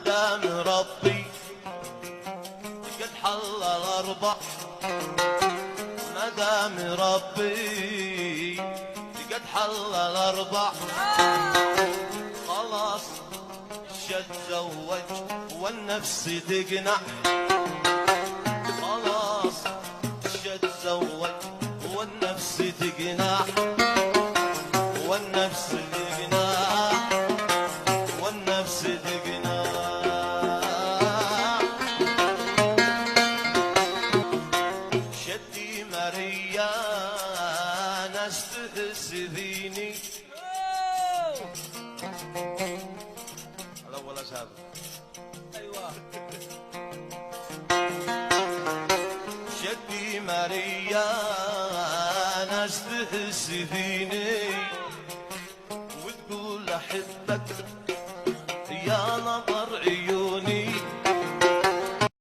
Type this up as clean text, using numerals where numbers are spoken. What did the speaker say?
دام ربي قد حل الاربع، ما دام ربي قد حل الاربع، خلاص اتزوج والنفس تقنع، خلاص اتزوج والنفس تقنع، والنفس تقنع، والنفس تقنع. شدي ماريا ناس تهسذيني، هذا اول اسهاب. ايوه شدي ماريا ناس تهسذيني، وتقول احبك يا نظر عيوني.